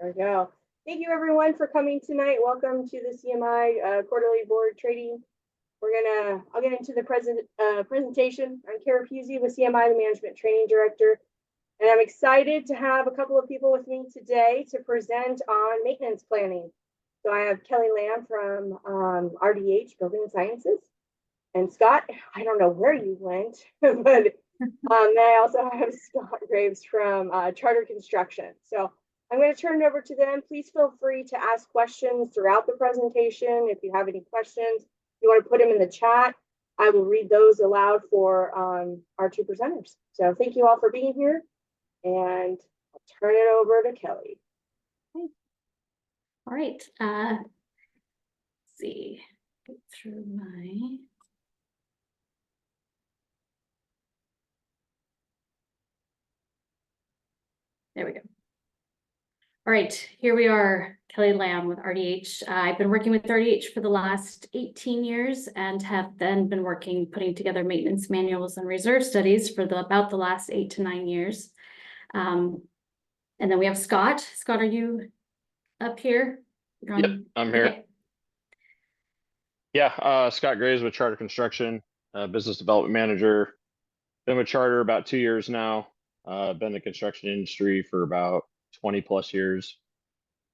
There we go. Thank you everyone for coming tonight. Welcome to the CMI quarterly board training. I'll get into the presentation. I'm Carra Pewsey with CMI, the Management Training Director. And I'm excited to have a couple of people with me today to present on maintenance planning. So I have Kelly Lamb from RDH Building Sciences. And Scott, I don't know where you went, but then I also have Scott Graves from Charter Construction. So I'm going to turn it over to them. Please feel free to ask questions throughout the presentation. If you have any questions, you want to put them in the chat, I will read those aloud for our two presenters. So thank you all for being here, and I'll turn it over to Kelly. Okay. All right. Let's see. Get through my. There we go. All right, here we are, Kelly Lamb with RDH. I've been working with RDH for the last 18 years and have then been putting together maintenance manuals and reserve studies for about the last 8 to 9 years. And then we have Scott. Scott, are you up here? Yep, I'm here. Okay. Yeah, Scott Graves with Charter Construction, Business Development Manager. Been with Charter about 2 years now. Been in the construction industry for about 20 plus years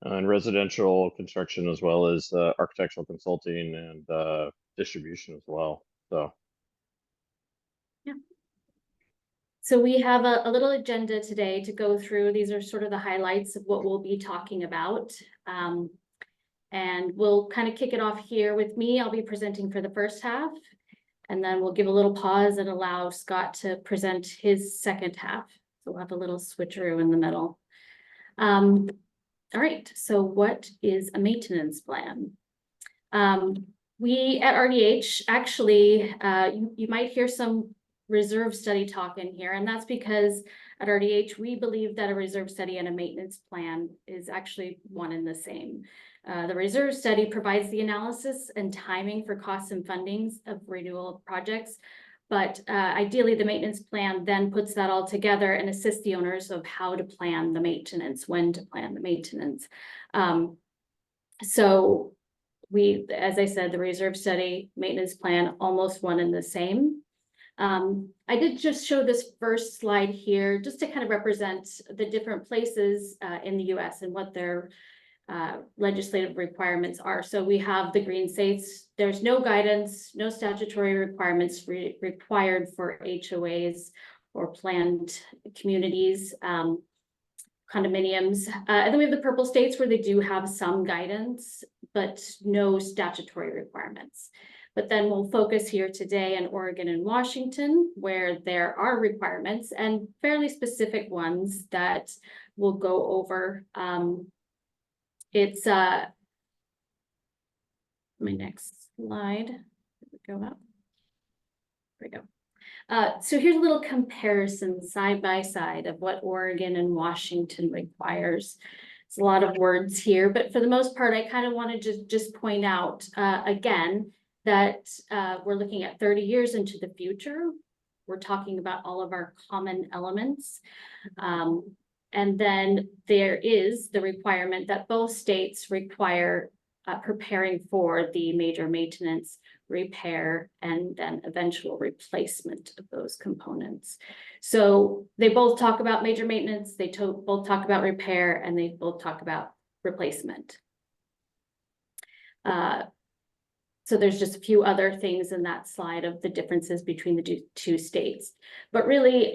in residential construction, as well as architectural consulting and distribution as well. So yeah. So we have a little agenda today to go through. These are sort of the highlights of what we'll be talking about. And we'll kind of kick it off here with me. I'll be presenting for the first half, and then we'll give a little pause and allow Scott to present his second half. So we'll have a little switcheroo in the middle. All right, so what is a maintenance plan? We at RDH, actually, you might hear some reserve study talk in here, and that's because at RDH, we believe that a reserve study and a maintenance plan is actually one and the same. The reserve study provides the analysis and timing for costs and fundings of renewal projects, but ideally the maintenance plan then puts that all together and assists the owners of how to plan the maintenance, when to plan the maintenance. So as I said, the reserve study, maintenance plan, almost one and the same. I did just show this first slide here just to kind of represent the different places in the US and what their legislative requirements are. So we have the green states. There's no guidance, no statutory requirements required for HOAs or planned communities, condominiums. And then we have the purple states where they do have some guidance, but no statutory requirements. But then we'll focus here today in Oregon and Washington, where there are requirements and fairly specific ones that we'll go over. It's my next slide. Go up. There we go. So here's a little comparison side by side of what Oregon and Washington requires. It's a lot of words here, but for the most part, I kind of want to just point out again that we're looking at 30 years into the future. We're talking about all of our common elements. And then there is the requirement that both states require preparing for the major maintenance, repair, and then eventual replacement of those components. So they both talk about major maintenance, they both talk about repair, and they both talk about replacement. So there's just a few other things in that slide of the differences between the two states. But really,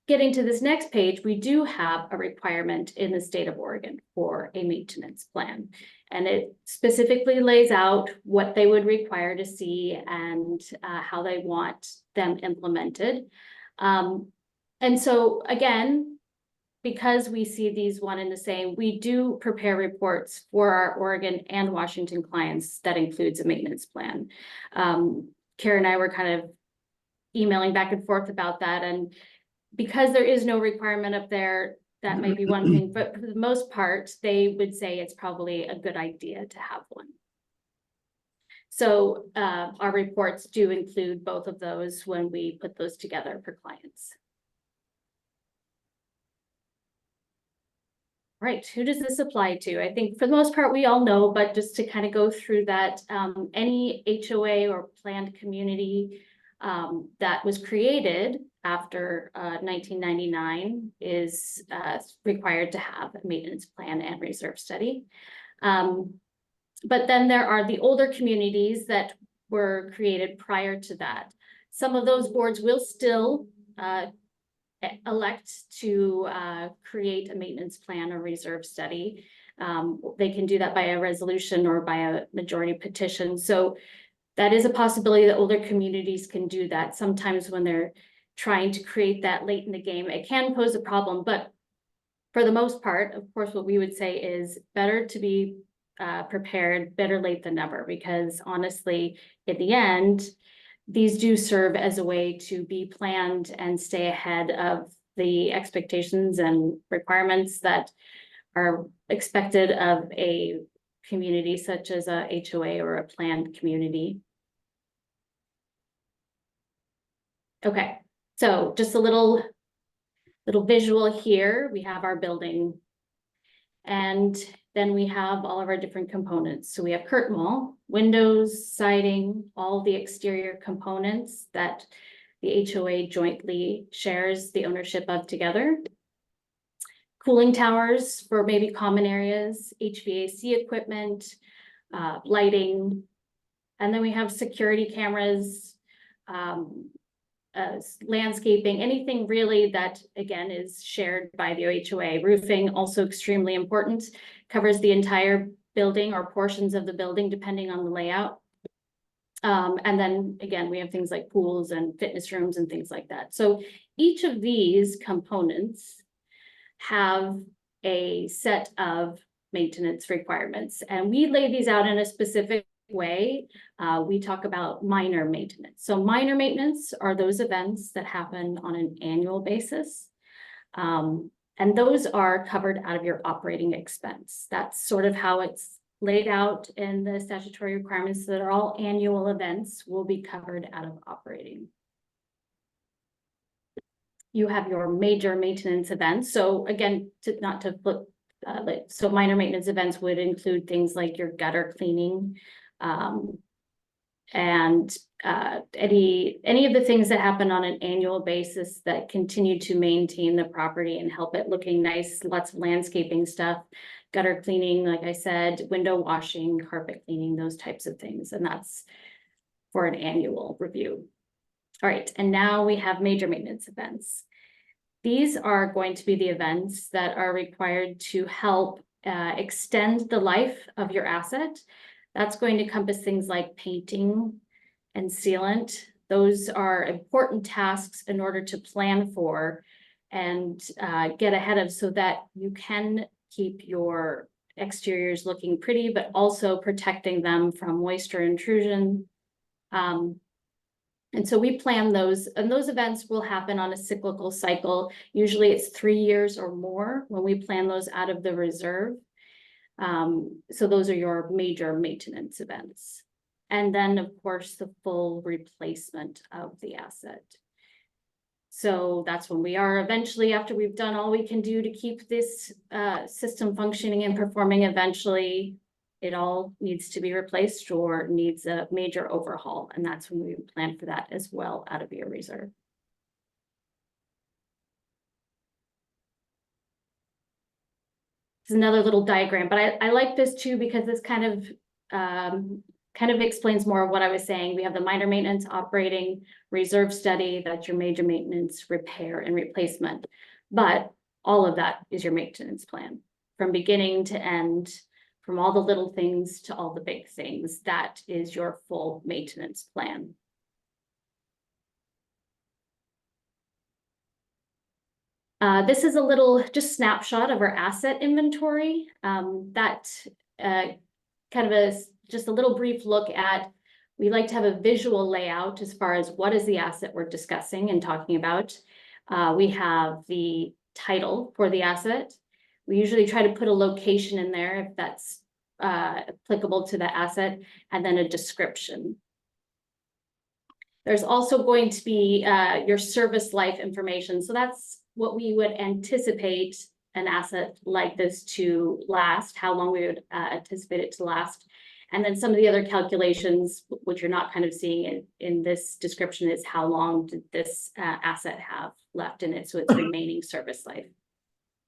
getting to this next page, we do have a requirement in the state of Oregon for a maintenance plan. And it specifically lays out what they would require to see and how they want them implemented. And so again, because we see these one and the same, we do prepare reports for our Oregon and Washington clients that includes a maintenance plan. Carra and I were kind of emailing back and forth about that, and because there is no requirement up there, that might be one thing, but for the most part, they would say it's probably a good idea to have one. So our reports do include both of those when we put those together for clients. right, who does this apply to? I think for the most part, we all know, but just to kind of go through that, any HOA or planned community that was created after 1999 is required to have a maintenance plan and reserve study. But then there are the older communities that were created prior to that. Some of those boards will still elect to create a maintenance plan or reserve study. They can do that by a resolution or by a majority petition. So that is a possibility that older communities can do that. Sometimes when they're trying to create that late in the game, it can pose a problem. But for the most part, of course, what we would say is better to be prepared, better late than never, because honestly, in the end, these do serve as a way to be planned and stay ahead of the expectations and requirements that are expected of a community such as a HOA or a planned community. Okay, so just a little visual here. We have our building, and then we have all of our different components. So we have curtain wall, windows, siding, all the exterior components that the HOA jointly shares the ownership of together. Cooling towers for maybe common areas, HVAC equipment, lighting, and then we have security cameras, landscaping, anything really that, again, is shared by the HOA. Roofing, also extremely important, covers the entire building or portions of the building, depending on the layout. And then, again, we have things like pools and fitness rooms and things like that. So each of these components have a set of maintenance requirements, and we lay these out in a specific way. We talk about minor maintenance. So minor maintenance are those events that happen on an annual basis. And those are covered out of your operating expense. That's sort of how it's laid out in the statutory requirements, that are all annual events will be covered out of operating. You have your major maintenance events. So again, not to flip, so minor maintenance events would include things like your gutter cleaning, and any of the things that happen on an annual basis that continue to maintain the property and help it looking nice. Lots of landscaping stuff, gutter cleaning, like I said, window washing, carpet cleaning, those types of things. And that's for an annual review. All right, and now we have major maintenance events. These are going to be the events that are required to help extend the life of your asset. That's going to encompass things like painting and sealant. Those are important tasks in order to plan for and get ahead of, so that you can keep your exteriors looking pretty, but also protecting them from moisture intrusion. And so we plan those, and those events will happen on a cyclical cycle. Usually it's 3 years or more when we plan those out of the reserve. So those are your major maintenance events. And then, of course, the full replacement of the asset. So that's when we are eventually, after we've done all we can do to keep this system functioning and performing, eventually it all needs to be replaced or needs a major overhaul. And that's when we plan for that as well out of your reserve. It's another little diagram, but I like this too, because this kind of explains more of what I was saying. We have the minor maintenance, operating, reserve study, that's your major maintenance, repair and replacement. But all of that is your maintenance plan from beginning to end, from all the little things to all the big things. That is your full maintenance plan. This is a little just snapshot of our asset inventory. That kind of just a little brief look at, we like to have a visual layout as far as what is the asset we're discussing and talking about. We have the title for the asset. We usually try to put a location in there if that's applicable to the asset, and then a description. There's also going to be your service life information. So that's what we would anticipate an asset like this to last, how long we would anticipate it to last. And then some of the other calculations, which you're not kind of seeing in this description, is how long did this asset have left in it, so its remaining service life.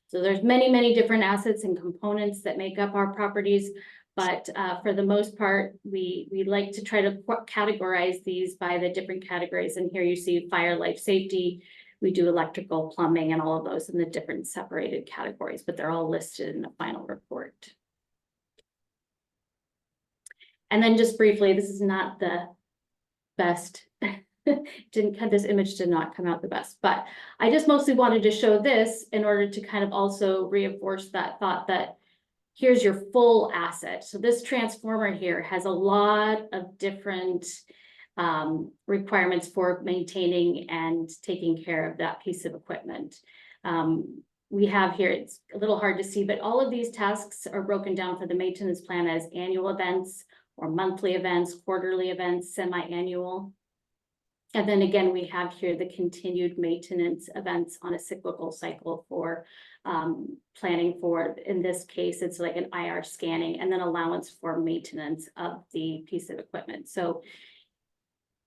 So there's many, many different assets and components that make up our properties, but for the most part, we like to try to categorize these by the different categories. And here you see fire, life safety. We do electrical, plumbing, and all of those in the different separated categories, but they're all listed in the final report. And then just briefly, this is not the best. This image did not come out the best, but I just mostly wanted to show this in order to kind of also reinforce that thought that here's your full asset. So this transformer here has a lot of different requirements for maintaining and taking care of that piece of equipment. We have here, it's a little hard to see, but all of these tasks are broken down for the maintenance plan as annual events or monthly events, quarterly events, semi-annual. And then again, we have here the continued maintenance events on a cyclical cycle for planning for, in this case, it's like an IR scanning and then allowance for maintenance of the piece of equipment. So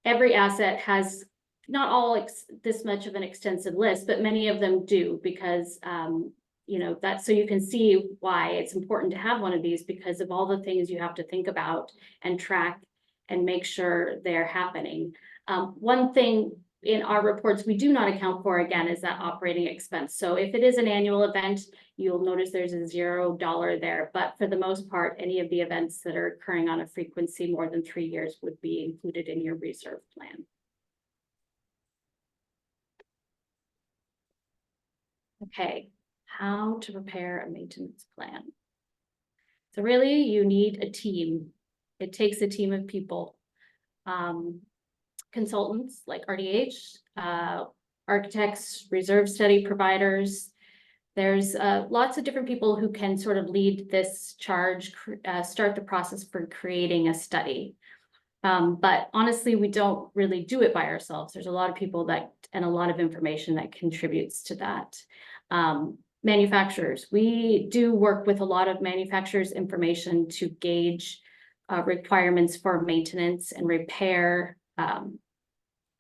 every asset has not all this much of an extensive list, but many of them do, because you know, that's so you can see why it's important to have one of these, because of all the things you have to think about and track and make sure they're happening. One thing in our reports we do not account for, again, is that operating expense. So if it is an annual event, you'll notice there's a $0 there. But for the most part, any of the events that are occurring on a frequency more than 3 years would be included in your reserve plan. Okay, how to prepare a maintenance plan. So really, you need a team. It takes a team of people. Consultants like RDH, architects, reserve study providers. There's lots of different people who can sort of lead this charge, start the process for creating a study. But honestly, we don't really do it by ourselves. There's a lot of people that, and a lot of information that contributes to that. Manufacturers, we do work with a lot of manufacturers' information to gauge requirements for maintenance and repair.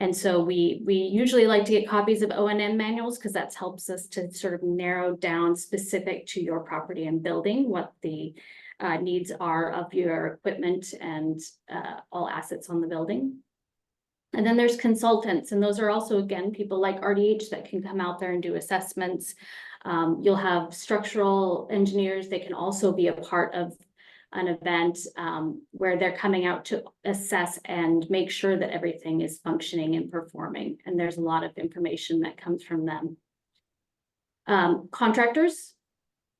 And so we usually like to get copies of O&M manuals, because that helps us to sort of narrow down specific to your property and building what the needs are of your equipment and all assets on the building. And then there's consultants, and those are also, again, people like RDH that can come out there and do assessments. You'll have structural engineers. They can also be a part of an event where they're coming out to assess and make sure that everything is functioning and performing. And there's a lot of information that comes from them. Contractors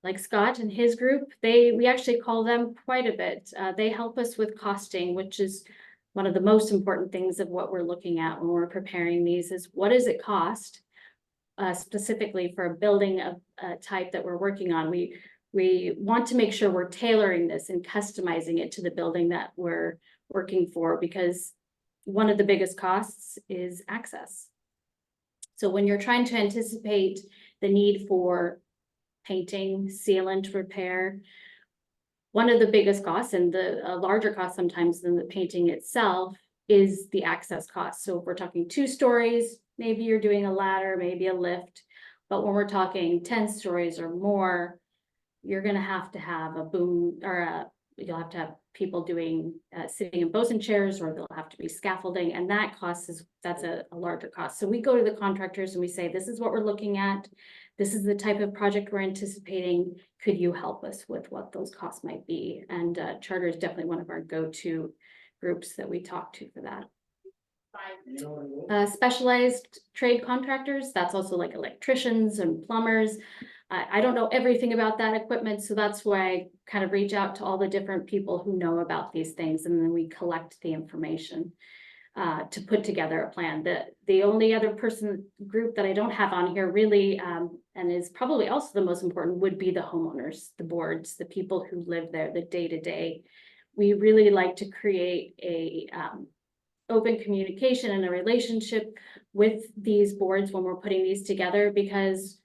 like Scott and his group, we actually call them quite a bit. They help us with costing, which is one of the most important things of what we're looking at when we're preparing these, is what does it cost specifically for a building of a type that we're working on. We want to make sure we're tailoring this and customizing it to the building that we're working for, because one of the biggest costs is access. So when you're trying to anticipate the need for painting, sealant repair, one of the biggest costs, and a larger cost sometimes than the painting itself, is the access cost. So if we're talking 2 stories, maybe you're doing a ladder, maybe a lift. But when we're talking 10 stories or more, you're going to have a boom, or you'll have to have people doing sitting in bosun chairs, or there'll have to be scaffolding, and that cost that's a larger cost. So we go to the contractors and we say, this is what we're looking at. This is the type of project we're anticipating. Could you help us with what those costs might be? And Charter is definitely one of our go-to groups that we talk to for that. Specialized trade contractors, that's also like electricians and plumbers. I don't know everything about that equipment, so that's why I kind of reach out to all the different people who know about these things, and then we collect the information to put together a plan. The only other group that I don't have on here really, and is probably also the most important, would be the homeowners, the boards, the people who live there, the day-to-day. We really like to create a open communication and a relationship with these boards when we're putting these together, because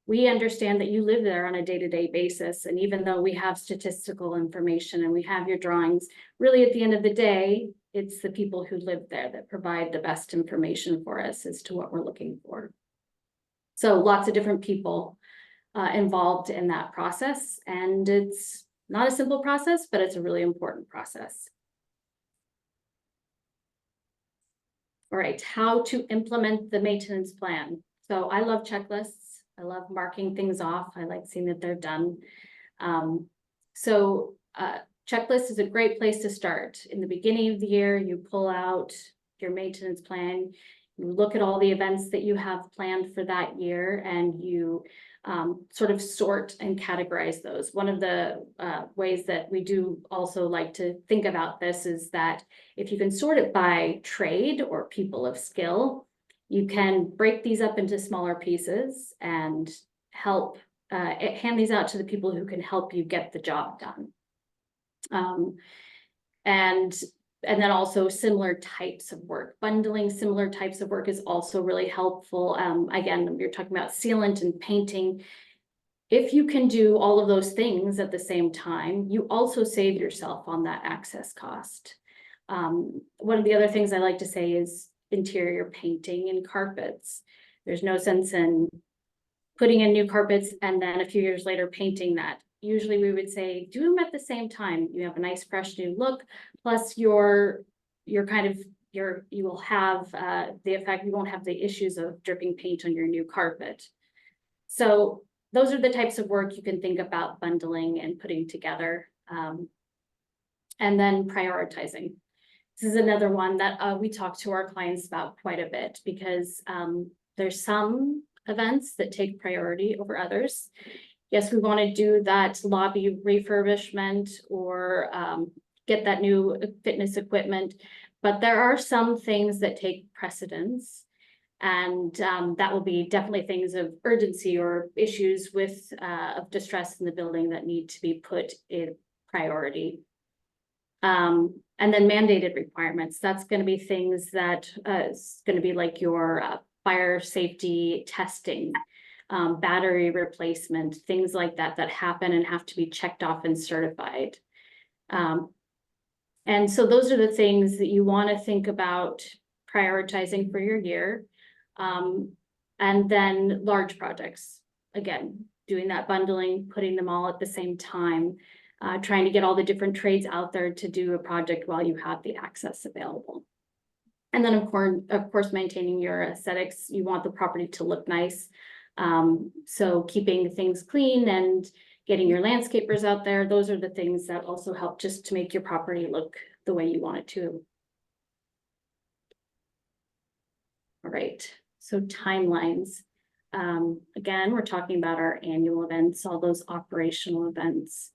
we understand that you live there on a day-to-day basis. And even though we have statistical information and we have your drawings, really at the end of the day, it's the people who live there that provide the best information for us as to what we're looking for. So lots of different people involved in that process. And it's not a simple process, but it's a really important process. All right, how to implement the maintenance plan. So I love checklists. I love marking things off. I like seeing that they're done. Checklist is a great place to start. In the beginning of the year, you pull out your maintenance plan. You look at all the events that you have planned for that year, and you sort of sort and categorize those. One of the ways that we do also like to think about this is that if you can sort it by trade or people of skill, you can break these up into smaller pieces and help hand these out to the people who can help you get the job done. And then also similar types of work. Bundling similar types of work is also really helpful. Again, you're talking about sealant and painting. If you can do all of those things at the same time, you also save yourself on that access cost. One of the other things I like to say is interior painting and carpets. There's no sense in putting in new carpets and then a few years later painting that. Usually we would say, do them at the same time. You have a nice fresh new look, plus you will have the effect, you won't have the issues of dripping paint on your new carpet. So those are the types of work you can think about bundling and putting together. And then prioritizing. This is another one that we talk to our clients about quite a bit, because there's some events that take priority over others. Yes, we want to do that lobby refurbishment or get that new fitness equipment, but there are some things that take precedence, and that will be definitely things of urgency or issues with of distress in the building that need to be put in priority. And then mandated requirements. That's going to be things that is going to be like your fire safety testing, battery replacement, things like that that happen and have to be checked off and certified. And so those are the things that you want to think about prioritizing for your year. And then large projects, again, doing that bundling, putting them all at the same time, trying to get all the different trades out there to do a project while you have the access available. And then of course, maintaining your aesthetics. You want the property to look nice. So keeping things clean and getting your landscapers out there, those are the things that also help just to make your property look the way you want it to. All right, so timelines. Again, we're talking about our annual events, all those operational events.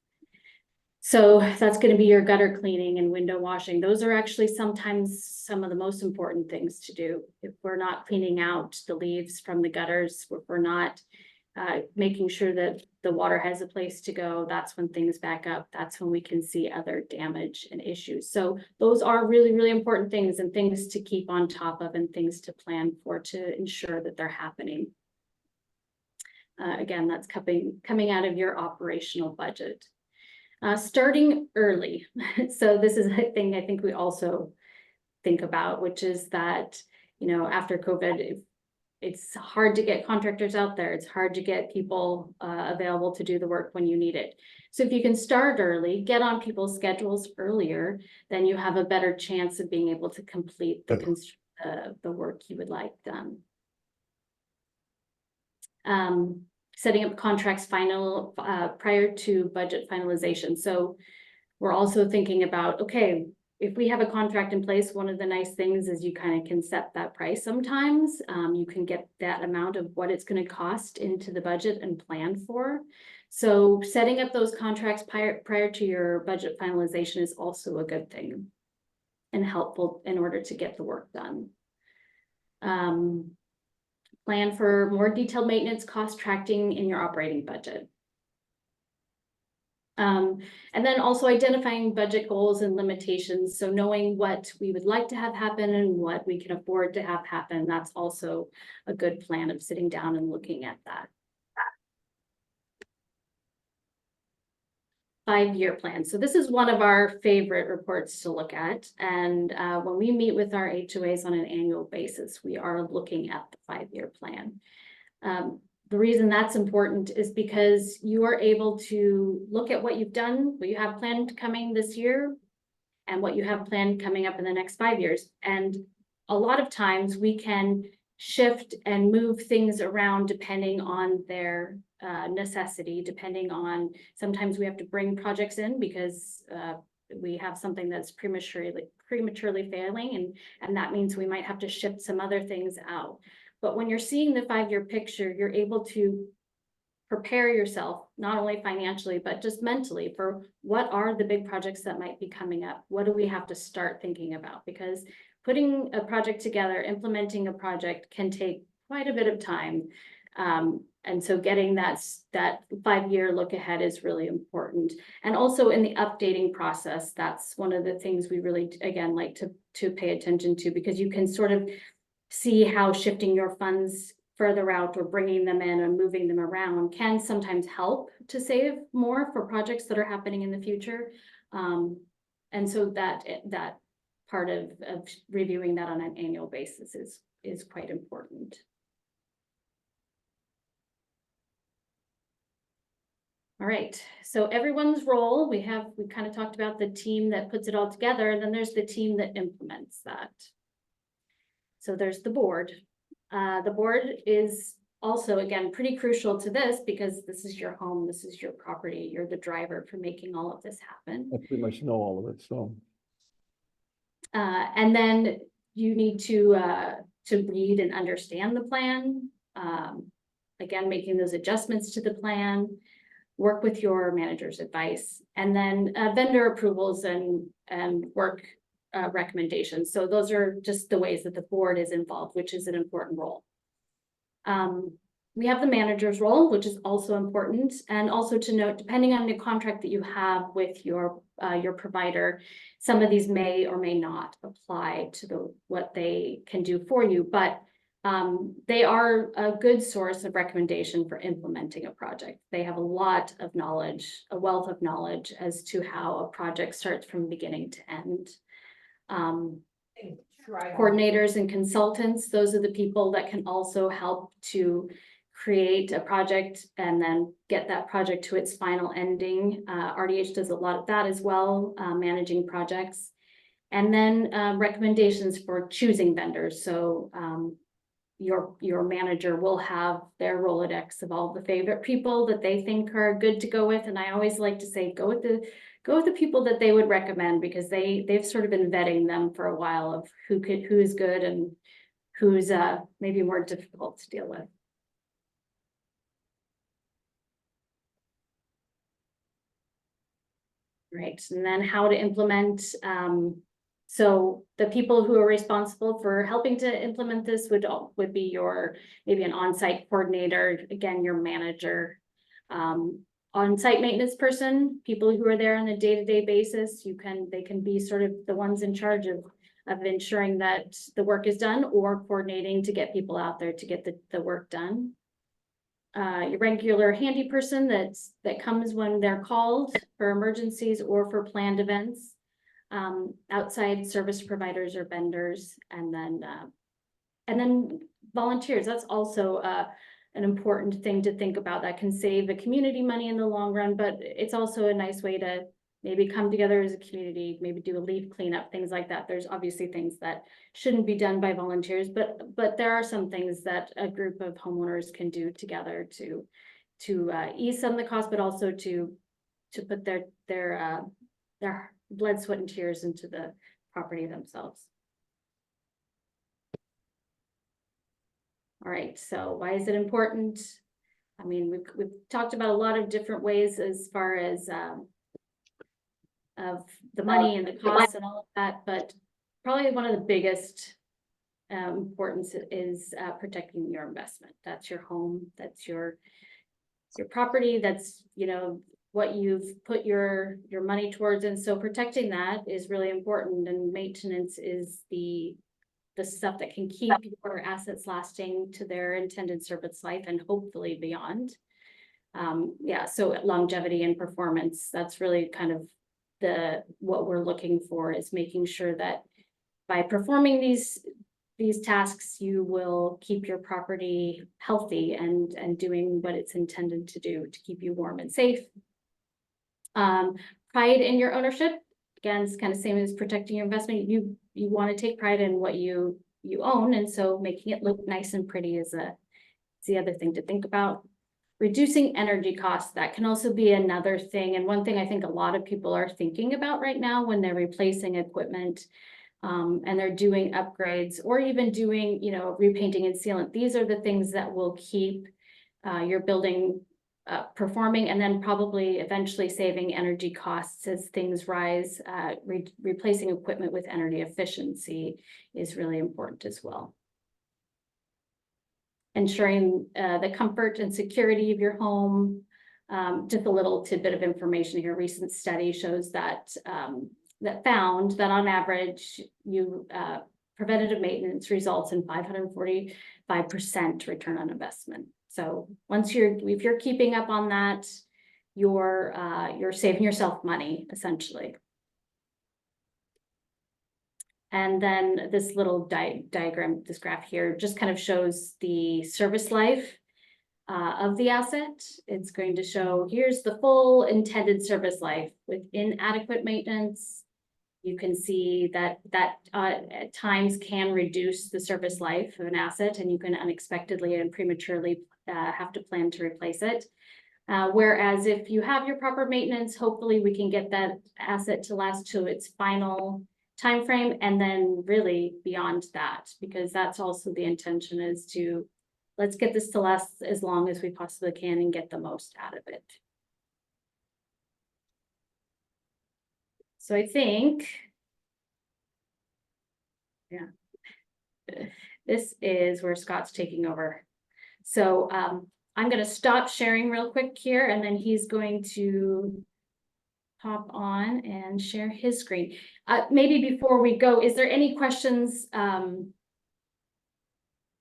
So that's going to be your gutter cleaning and window washing. Those are actually sometimes some of the most important things to do. If we're not cleaning out the leaves from the gutters, if we're not making sure that the water has a place to go, that's when things back up. That's when we can see other damage and issues. So those are really, really important things, and things to keep on top of and things to plan for to ensure that they're happening. Again, that's coming out of your operational budget. Starting early. So this is a thing I think we also think about, which is that, you know, after COVID, it's hard to get contractors out there. It's hard to get people available to do the work when you need it. So if you can start early, get on people's schedules earlier, then you have a better chance of being able to complete the work you would like done. Setting up contracts prior to budget finalization. So we're also thinking about, okay, if we have a contract in place, one of the nice things is you kind of can set that price sometimes. You can get that amount of what it's going to cost into the budget and plan for. So setting up those contracts prior to your budget finalization is also a good thing and helpful in order to get the work done. Plan for more detailed maintenance cost tracking in your operating budget. And then also identifying budget goals and limitations. So knowing what we would like to have happen and what we can afford to have happen. That's also a good plan of sitting down and looking at that. 5-year plan. So this is one of our favorite reports to look at. And when we meet with our HOAs on an annual basis, we are looking at the 5-year plan. The reason that's important is because you are able to look at what you've done, what you have planned coming this year, and what you have planned coming up in the next 5 years. And a lot of times we can shift and move things around depending on their necessity, depending on, sometimes we have to bring projects in because we have something that's prematurely failing, and that means we might have to shift some other things out. But when you're seeing the 5-year picture, you're able to prepare yourself, not only financially, but just mentally, for what are the big projects that might be coming up? What do we have to start thinking about? Because putting a project together, implementing a project can take quite a bit of time. And so getting that 5-year look ahead is really important. And also in the updating process, that's one of the things we really, again, like to pay attention to, because you can sort of see how shifting your funds further out or bringing them in and moving them around can sometimes help to save more for projects that are happening in the future. And so that part of reviewing that on an annual basis is quite important. All right, so everyone's role, we kind of talked about the team that puts it all together, and then there's the team that implements that. So there's the board. The board is also, again, pretty crucial to this because this is your home, this is your property, you're the driver for making all of this happen. I pretty much know all of it, so. And then you need to read and understand the plan. Again, making those adjustments to the plan, work with your manager's advice, and then vendor approvals and work recommendations. So those are just the ways that the board is involved, which is an important role. We have the manager's role, which is also important, and also to note, depending on the contract that you have with your provider, some of these may or may not apply to what they can do for you, but they are a good source of recommendation for implementing a project. They have a lot of knowledge, a wealth of knowledge as to how a project starts from beginning to end. Coordinators and consultants, those are the people that can also help to create a project and then get that project to its final ending. RDH does a lot of that as well, managing projects. And then recommendations for choosing vendors. So your manager will have their Rolodex of all the favorite people that they think are good to go with. And I always like to say, go with the people that they would recommend, because they've sort of been vetting them for a while of who's good and who's maybe more difficult to deal with. Right, and then how to implement. So the people who are responsible for helping to implement this would be maybe an on-site coordinator, again, your manager, on-site maintenance person, people who are there on a day-to-day basis. They can be sort of the ones in charge of ensuring that the work is done, or coordinating to get people out there to get the work done. Your regular handy person that comes when they're called for emergencies or for planned events. Outside service providers or vendors, and then volunteers. That's also an important thing to think about. That can save the community money in the long run, but it's also a nice way to maybe come together as a community, maybe do a leaf cleanup, things like that. There's obviously things that shouldn't be done by volunteers, but there are some things that a group of homeowners can do together to ease some of the cost, but also to put their blood, sweat, and tears into the property themselves. All right, so why is it important? I mean, we've talked about a lot of different ways as far as of the money and the costs and all of that, but probably one of the biggest importance is protecting your investment. That's your home, that's your property, that's, what you've put your money towards. And so protecting that is really important, and maintenance is the stuff that can keep your assets lasting to their intended service life and hopefully beyond. Yeah, so longevity and performance, that's really kind of what we're looking for, is making sure that by performing these tasks, you will keep your property healthy and doing what it's intended to do, to keep you warm and safe. Pride in your ownership, again, it's kind of same as protecting your investment. You want to take pride in what you own, and so making it look nice and pretty is the other thing to think about. Reducing energy costs, that can also be another thing, and one thing I think a lot of people are thinking about right now when they're replacing equipment, and they're doing upgrades or even doing, repainting and sealant. These are the things that will keep your building performing, and then probably eventually saving energy costs as things rise. Replacing equipment with energy efficiency is really important as well. Ensuring the comfort and security of your home. Just a little tidbit of information here. Recent study shows that found that on average, preventative maintenance results in 545% return on investment. So if you're keeping up on that, you're saving yourself money essentially. And then this little diagram, this graph here, just kind of shows the service life of the asset. It's going to show, here's the full intended service life with inadequate maintenance. You can see that at times can reduce the service life of an asset, and you can unexpectedly and prematurely have to plan to replace it. Whereas if you have your proper maintenance, hopefully we can get that asset to last to its final time frame, and then really beyond that, because that's also the intention, is to let's get this to last as long as we possibly can and get the most out of it. So I think, yeah, this is where Scott's taking over. So I'm going to stop sharing real quick here, and then he's going to hop on and share his screen. Maybe before we go, is there any questions?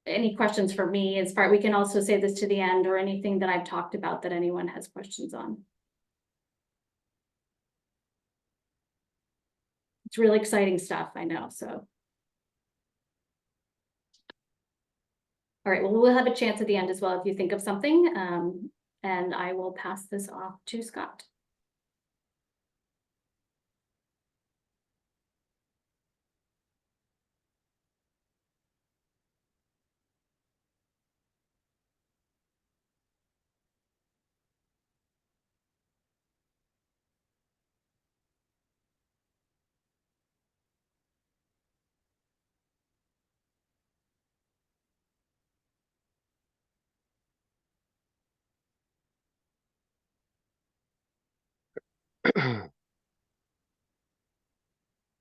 Any questions for me? As far, we can also say this to the end, or anything that I've talked about that anyone has questions on. It's really exciting stuff, I know. So, all right. Well, we'll have a chance at the end as well if you think of something, and I will pass this off to Scott.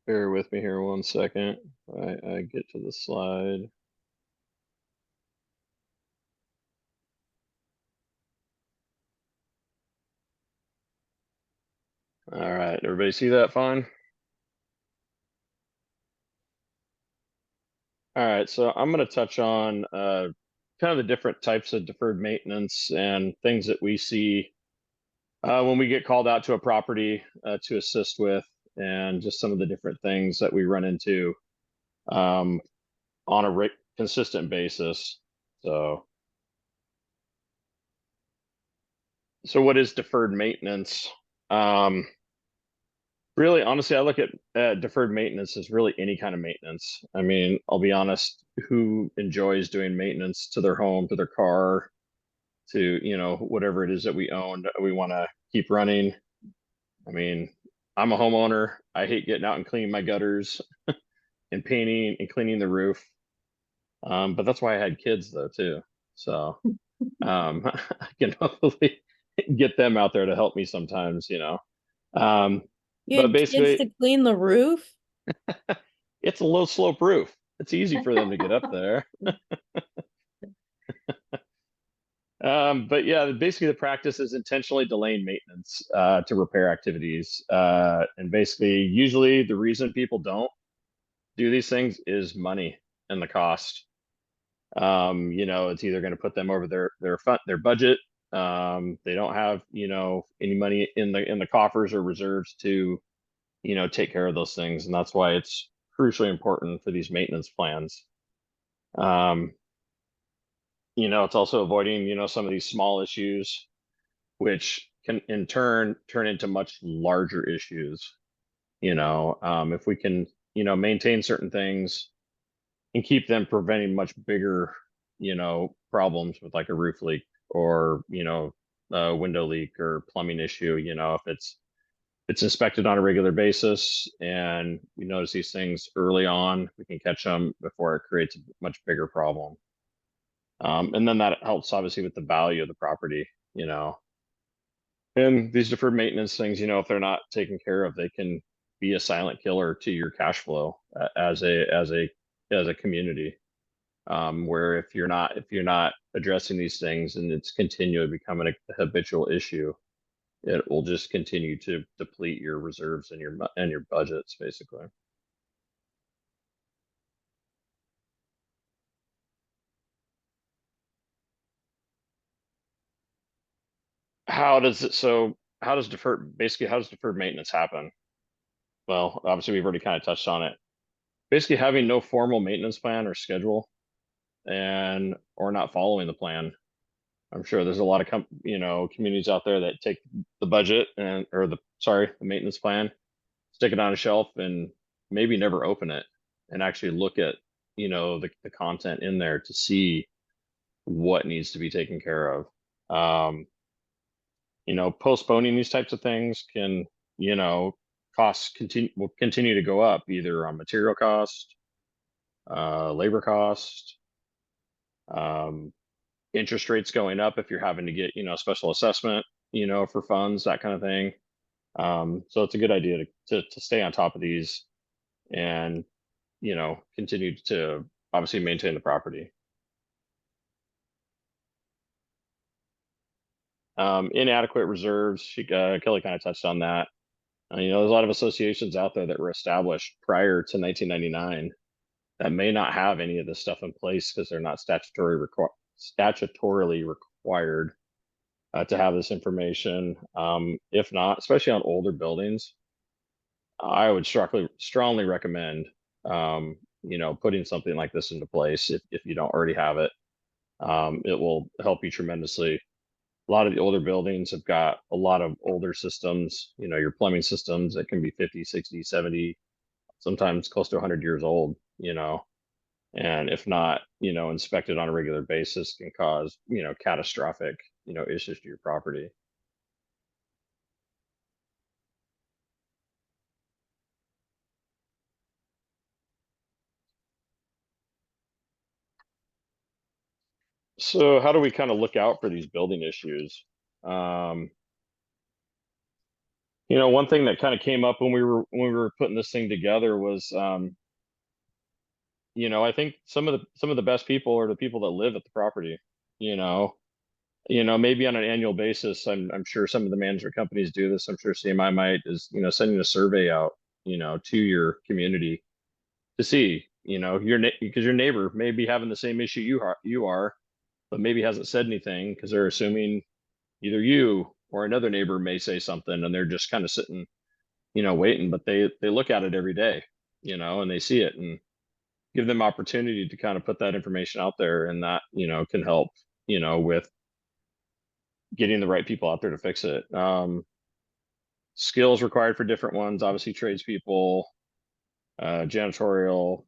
Bear with me here 1 second. I get to the slide. All right, everybody see that fine? All right, so I'm going to touch on kind of the different types of deferred maintenance and things that we see when we get called out to a property to assist with, and just some of the different things that we run into on a consistent basis. So what is deferred maintenance? Really, honestly, I look at deferred maintenance as really any kind of maintenance. I mean, I'll be honest, who enjoys doing maintenance to their home, to their car, to, whatever it is that we own, we want to keep running. I mean, I'm a homeowner. I hate getting out and cleaning my gutters and painting and cleaning the roof. But that's why I had kids though, too. So I can hopefully get them out there to help me sometimes, You but had kids basically, to clean the roof? it's a low slope roof. It's easy for them to get up there. But yeah, basically the practice is intentionally delaying maintenance to repair activities. And basically, usually the reason people don't do these things is money and the cost. It's either going to put them over their budget, They don't have, any money in the coffers or reserves to, take care of those things. And that's why it's crucially important for these maintenance plans. It's also avoiding, some of these small issues, which can in turn turn into much larger issues. If we can, maintain certain things and keep them preventing much bigger, problems with like a roof leak or, a window leak or plumbing issue, if it's inspected on a regular basis and we notice these things early on, we can catch them before it creates a much bigger problem. And then that helps obviously with the value of the property, and these deferred maintenance things, if they're not taken care of, they can be a silent killer to your cash flow as a community. Where if you're not addressing these things and it's continually becoming a habitual issue, it will just continue to deplete your reserves and your budgets basically. How does deferred maintenance happen? Well, obviously we've already kind of touched on it. Basically having no formal maintenance plan or schedule or not following the plan. I'm sure there's a lot of communities out there that take the budget the maintenance plan, stick it on a shelf and maybe never open it and actually look at, the content in there to see what needs to be taken care of. Postponing these types of things can, costs will continue to go up either on material cost, labor cost, interest rates going up if you're having to get, special assessment, for funds, that kind of thing. So it's a good idea to stay on top of these and, continue to obviously maintain the property. Inadequate reserves, Kelly kind of touched on that. There's a lot of associations out there that were established prior to 1999 that may not have any of this stuff in place because they're not statutorily required to have this information. If not, especially on older buildings, I would strongly recommend, putting something like this into place if you don't already have it. It will help you tremendously. A lot of the older buildings have got a lot of older systems, your plumbing systems that can be 50, 60, 70, sometimes close to 100 years old, and if not, inspected on a regular basis can cause, catastrophic, issues to your property. So how do we kind of look out for these building issues? One thing that kind of came up when we were putting this thing together was, I think some of the best people are the people that live at the property. Maybe on an annual basis. I'm sure some of the management companies do this. I'm sure CMI might is sending a survey out, to your community to see, because your neighbor may be having the same issue you are, but maybe hasn't said anything because they're assuming either you or another neighbor may say something and they're just kind of sitting, waiting, but they look at it every day, and they see it and give them opportunity to kind of put that information out there. And that, can help, with getting the right people out there to fix it. Skills required for different ones, obviously tradespeople, janitorial,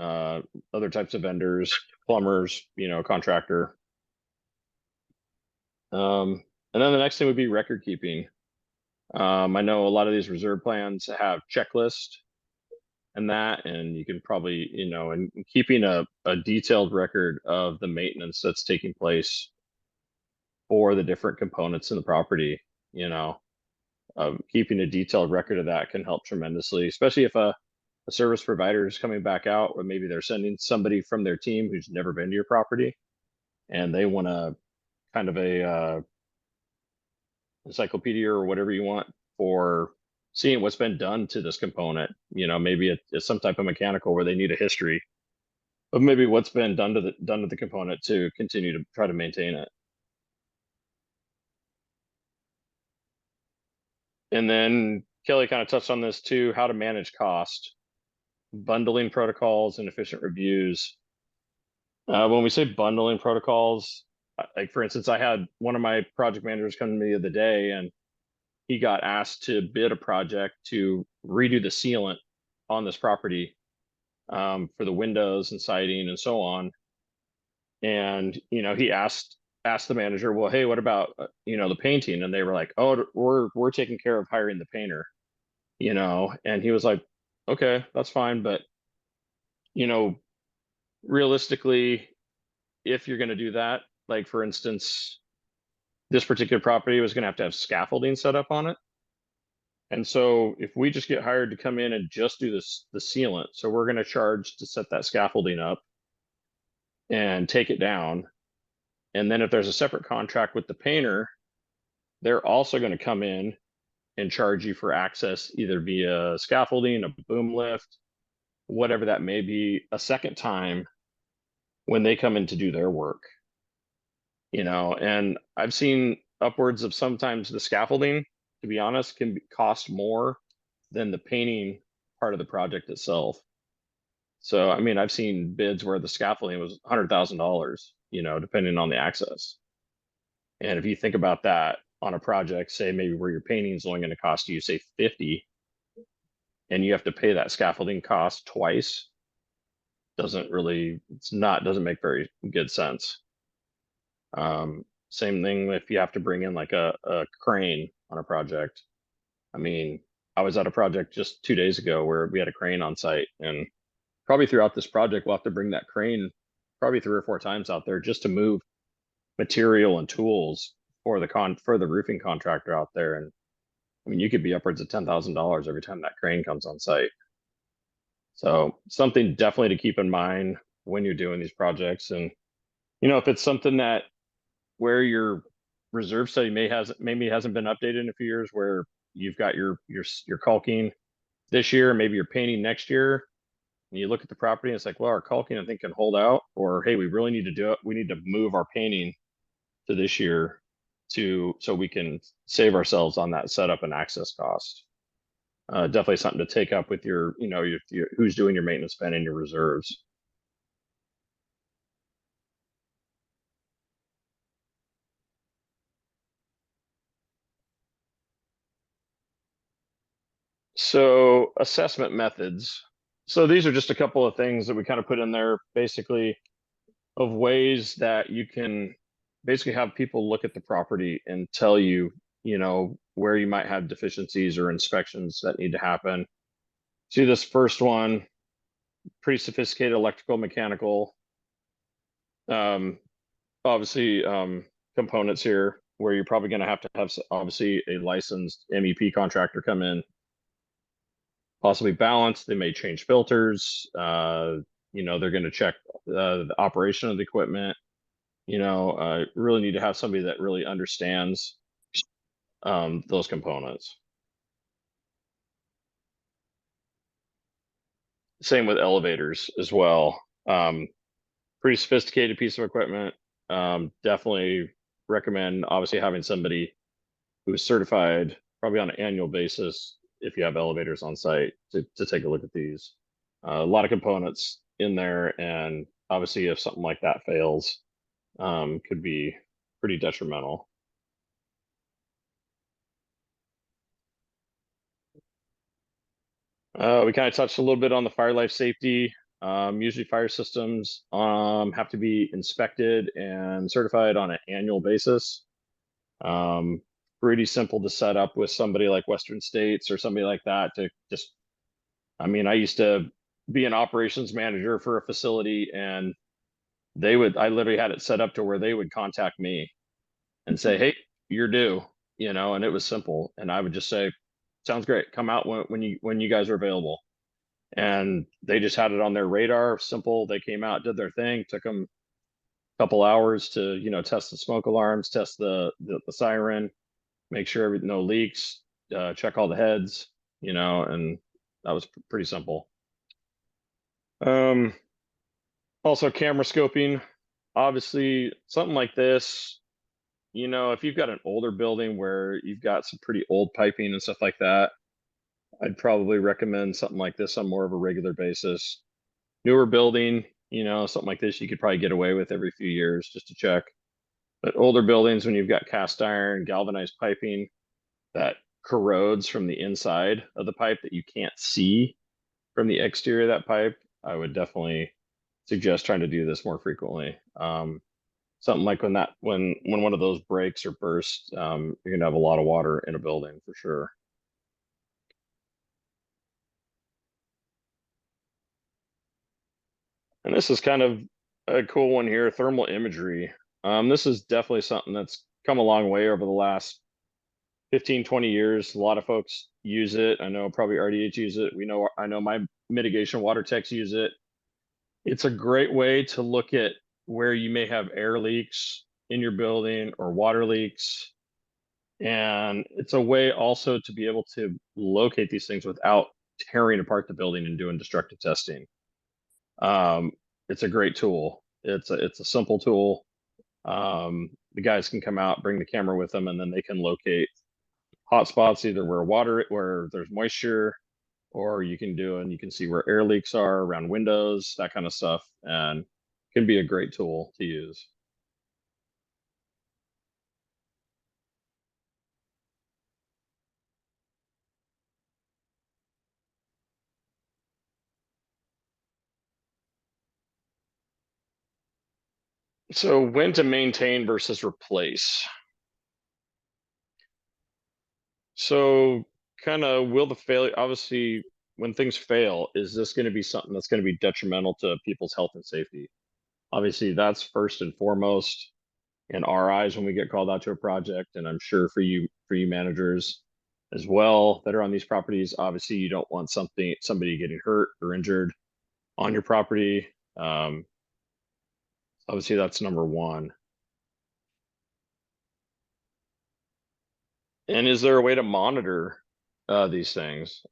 other types of vendors, plumbers, contractor. And then the next thing would be record keeping. I know a lot of these reserve plans have checklists and you can probably, and keeping a detailed record of the maintenance that's taking place for the different components in the property, keeping a detailed record of that can help tremendously, especially if a service provider is coming back out, or maybe they're sending somebody from their team who's never been to your property and they want a kind of a encyclopedia or whatever you want for seeing what's been done to this component. Maybe it's some type of mechanical where they need a history of maybe what's been done to the component to continue to try to maintain it. And then Kelly kind of touched on this too, how to manage cost, bundling protocols and efficient reviews. When we say bundling protocols, like for instance, I had one of my project managers come to me the other day and he got asked to bid a project to redo the sealant on this property for the windows and siding and so on. And, he asked the manager, well, hey, what about, the painting? And they were like, oh, we're taking care of hiring the painter, and he was like, okay, that's fine. But, realistically, if you're going to do that, like for instance, this particular property was going to have scaffolding set up on it. And so if we just get hired to come in and just do this, the sealant, so we're going to charge to set that scaffolding up and take it down. And then if there's a separate contract with the painter, they're also going to come in and charge you for access either via scaffolding, a boom lift, whatever that may be, a second time when they come in to do their work. And I've seen upwards of sometimes the scaffolding, to be honest, can cost more than the painting part of the project itself. So, I mean, I've seen bids where the scaffolding was $100,000, depending on the access. And if you think about that on a project, say maybe where your painting is only going to cost you, say 50, and you have to pay that scaffolding cost twice, doesn't make very good sense. Same thing if you have to bring in like a crane on a project. I mean, I was at a project just 2 days ago where we had a crane on site, and probably throughout this project, we'll have to bring that crane probably 3 or 4 times out there just to move material and tools for the roofing contractor out there. And I mean, you could be upwards of $10,000 every time that crane comes on site. So something definitely to keep in mind when you're doing these projects. And, if it's something that where your reserve study maybe hasn't been updated in a few years, where you've got your caulking this year, maybe you're painting next year, and you look at the property and it's like, well, our caulking I think can hold out, or hey, we really need to do it. We need to move our painting to this year so we can save ourselves on that setup and access cost. Definitely something to take up with your who's doing your maintenance spend and your reserves. So assessment methods. So these are just a couple of things that we kind of put in there, basically, of ways that you can basically have people look at the property and tell you, where you might have deficiencies or inspections that need to happen. See this first one, pretty sophisticated electrical, mechanical, obviously components here, where you're probably going to have obviously a licensed MEP contractor come in, possibly balance. They may change filters. They're going to check the operation of the equipment. Really need to have somebody that really understands those components. Same with elevators as well. Pretty sophisticated piece of equipment. Definitely recommend obviously having somebody who is certified probably on an annual basis if you have elevators on site to take a look at these. A lot of components in there, and obviously if something like that fails, could be pretty detrimental. We kind of touched a little bit on the fire life safety. Usually fire systems have to be inspected and certified on an annual basis. Pretty simple to set up with somebody like Western States or somebody like that to just, I mean, I used to be an operations manager for a facility, and I literally had it set up to where they would contact me and say, hey, you're due, and it was simple. And I would just say, sounds great. Come out when you guys are available. And they just had it on their radar. Simple. They came out, did their thing, took them a couple hours to, test the smoke alarms, test the siren, make sure no leaks, check all the heads, and that was pretty simple. Also camera scoping. Obviously something like this, you know, if you've got an older building where you've got some pretty old piping and stuff like that, I'd probably recommend something like this on more of a regular basis. Newer building, you know, something like this, you could probably get away with every few years just to check. But older buildings, when you've got cast iron, galvanized piping that corrodes from the inside of the pipe that you can't see from the exterior of that pipe, I would definitely suggest trying to do this more frequently. Something like when one of those breaks or bursts, you're gonna have a lot of water in a building for sure. And this is kind of a cool one here, thermal imagery. This is definitely something that's come a long way over the last 15, 20 years. A lot of folks use it. I know probably RDH use it. I know my mitigation water techs use it. It's a great way to look at where you may have air leaks in your building or water leaks. And it's a way also to be able to locate these things without tearing apart the building and doing destructive testing. It's a great tool. It's a simple tool. The guys can come out, bring the camera with them, and then they can locate hot spots either where there's moisture, or you can see where air leaks are around windows, that kind of stuff, and can be a great tool to use. So when to maintain versus replace. So kind of will the failure, obviously when things fail, is this going to be something that's going to be detrimental to people's health and safety? Obviously that's first and foremost in our eyes when we get called out to a project. And I'm sure for you managers as well that are on these properties, obviously you don't want somebody getting hurt or injured on your property. Obviously that's number one. And is there a way to monitor these things?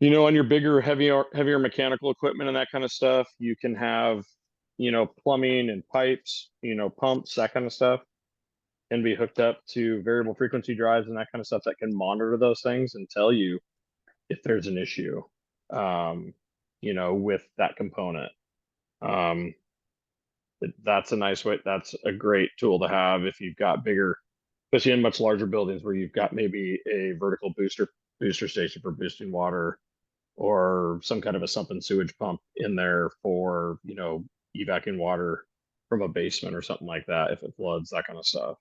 You know, on your bigger, heavier mechanical equipment and that kind of stuff, you can have, you know, plumbing and pipes, you know, pumps, that kind of stuff can be hooked up to variable frequency drives and that kind of stuff that can monitor those things and tell you if there's an issue, you know, with that component. That's a nice way. That's a great tool to have if you've got bigger, especially in much larger buildings where you've got maybe a vertical booster station for boosting water, or some kind of a sump and sewage pump in there for, you know, evacuating water from a basement or something like that if it floods, that kind of stuff.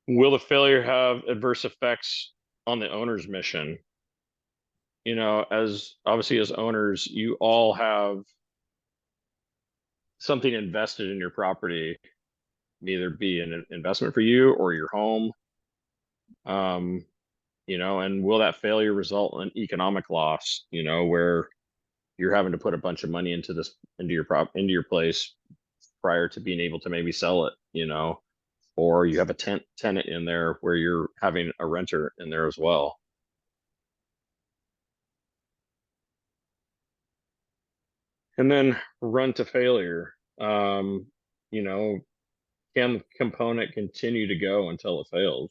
Will the failure have adverse effects on the owner's mission? You know, as obviously as owners, you all have something invested in your property, either be an investment for you or your home. You know, and will that failure result in economic loss, you know, where you're having to put a bunch of money into your place prior to being able to maybe sell it, you know, or you have a tenant in there where you're having a renter in there as well. And then run to failure. You know, can the component continue to go until it fails?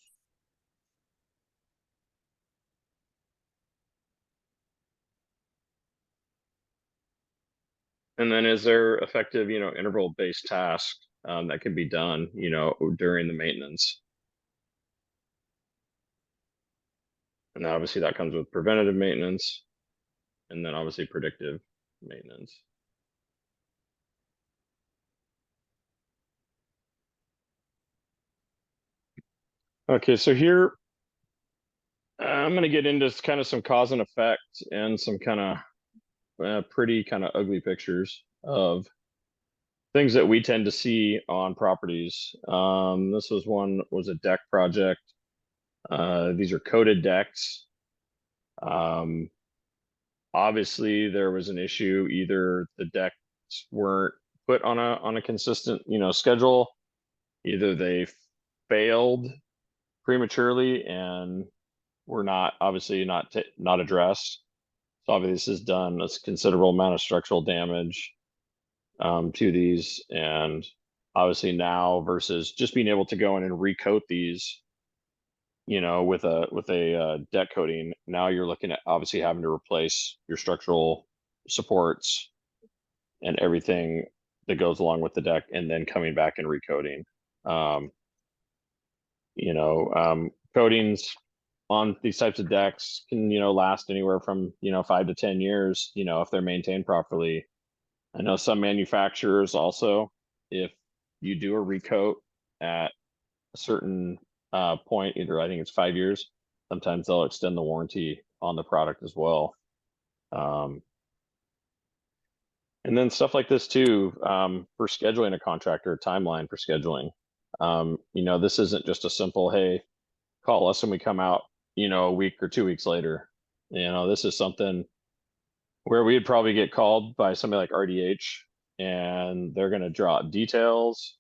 And then is there effective, you know, interval-based tasks that can be done, you know, during the maintenance? And obviously that comes with preventative maintenance and then obviously predictive maintenance. Okay, so here I'm going to get into kind of some cause and effect and some kind of pretty kind of ugly pictures of things that we tend to see on properties. This was a deck project. These are coated decks. Obviously there was an issue. Either the decks weren't put on a consistent, you know, schedule. Either they failed prematurely and were not addressed. So obviously this has done a considerable amount of structural damage. to these, and obviously now versus just being able to go in and recoat these, with a deck coating, now you're looking at obviously having to replace your structural supports and everything that goes along with the deck, and then coming back and recoating. Coatings on these types of decks can, last anywhere from, 5 to 10 years, if they're maintained properly. I know some manufacturers also, if you do a recoat at a certain point, either I think it's 5 years, sometimes they'll extend the warranty on the product as well. And then stuff like this too, for scheduling a contractor, timeline for scheduling. This isn't just a simple, hey, call us and we come out, a week or 2 weeks later. This is something where we'd probably get called by somebody like RDH, and they're going to draw out details,